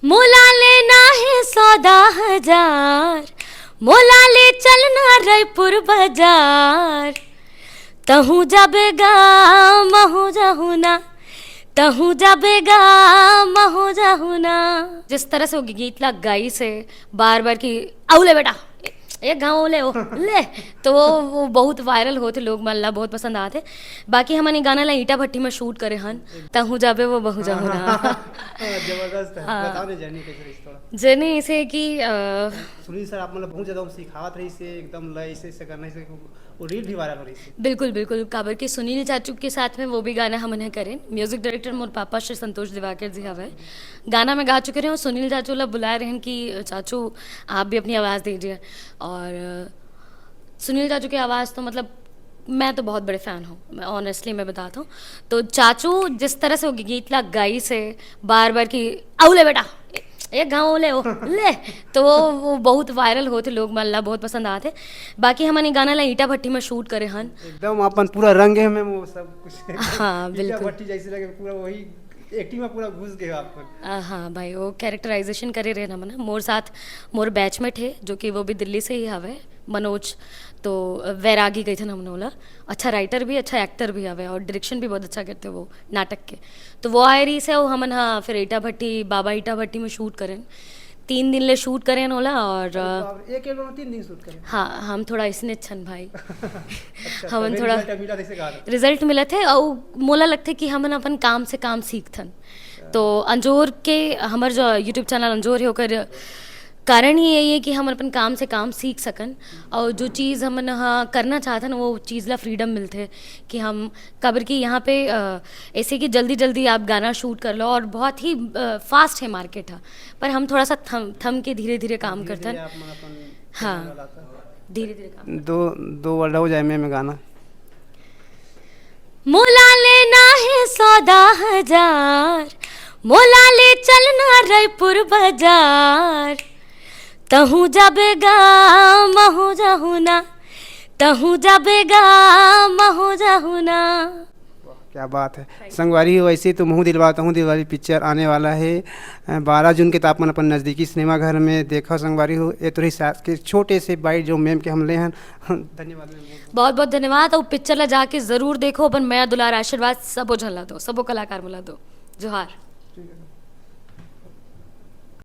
मोला लेना है 14,000, मोला ले चलना रायपुर बाजार। तहूँ जाबेगा महू जाहू ना, तहूँ जाबेगा महू जाहू ना। जिस तरह से वो गीत ला गाई से बार बार की औले बेटा एक गाँव ले ओ ले, तो वो बहुत वायरल होते, लोग मल्ला बहुत पसंद आते। बाकी हमने गाना ला ईटा भट्टी में शूट करे हन, तहूँ जाबे वो बहु जाहू ना। जबरदस्त है। बताओ ना जर्नी कैसे रही थोड़ा। जर्नी ऐसे कि सुनील सर आप मतलब बहुत ज़्यादा सिखावत रही से एकदम लय से करने से वो रील भी वायरल हो रही थी। बिल्कुल बिल्कुल काबर के सुनील चाचू के साथ में वो भी गाना हमने करें। म्यूजिक डायरेक्टर मोर पापा श्री संतोष दिवाकर जी हवे, गाना में गा चुके रहे और सुनील चाचू ला बुलाए रहे कि चाचू आप भी अपनी आवाज़ दीजिए। और सुनील चाचू की आवाज़ तो मतलब मैं तो बहुत बड़े फ़ैन हूँ, ऑनेस्टली मैं बताता हूँ। तो चाचू जिस तरह से वो गीत ला गाई से बार बार की औले बेटा एक गाँव ले ओ ले, तो वो बहुत वायरल होते, लोग मल्ला बहुत पसंद आते। बाकी हमने गाना ला ईटा भट्टी में शूट करे हन। एकदम अपन पूरा रंग है में वो सब कुछ। हाँ बिल्कुल, भट्टी जैसे लगे पूरा वही एक्टिंग में पूरा घुस गए आपको। हाँ भाई वो कैरेक्टराइजेशन करे रहे ना मना। मोर साथ मोर बैचमेट है जो कि वो भी दिल्ली से ही हवे, मनोज। तो वैरागी गई थे ना हमने, अच्छा राइटर भी अच्छा एक्टर भी हवे और डायरेक्शन भी बहुत अच्छा करते वो नाटक के। तो वो आए रही से वो हमन हाँ फिर ईटा भट्टी बाबा ईटा भट्टी में शूट करें, 3 दिन ले शूट करें ओला। और तो एक में 3 दिन शूट करें। हाँ हम थोड़ा इसने छन भाई अच्छा, हमन तभी थोड़ा रिजल्ट मिला थे और मोला लगते कि हमन अपन काम से काम सीखथन। तो अंजोर के हमार जो यूट्यूब चैनल अंजोर है ओकर कारण ही यही है कि हम अपन काम से काम सीख सकन और जो चीज़ हमन हाँ करना चाहते ना वो चीज़ ला फ्रीडम मिलते कि हम कबर की यहाँ पे ऐसे कि जल्दी जल्दी आप गाना शूट कर लो और बहुत ही फास्ट है मार्केट है, पर हम थोड़ा सा थम के धीरे धीरे काम करते हैं। हाँ धीरे धीरे काम। दो वर्ड हो जाए में गाना। मोला लेना है 14,000, मोला ले चलना रायपुर बाजार। तहूँ जाबेगा महू जाहू ना, तहूँ जाबेगा महू जाहू ना। क्या बात है। संगवारी हो वैसे तो महू दिलवाता हूँ दिलवारी पिक्चर आने वाला है 12 जून के तापमान अपन नज़दीकी सिनेमा घर में देखा। संगवारी हो ये तो साथ के छोटे से बाइट जो मैम के हमले हैं। धन्यवाद मैम, बहुत बहुत धन्यवाद। और पिक्चर ला जाके ज़रूर देखो, अपन मैं दुलार आशीर्वाद सबो झला दो, सबो कलाकार बुला दो। जोहार।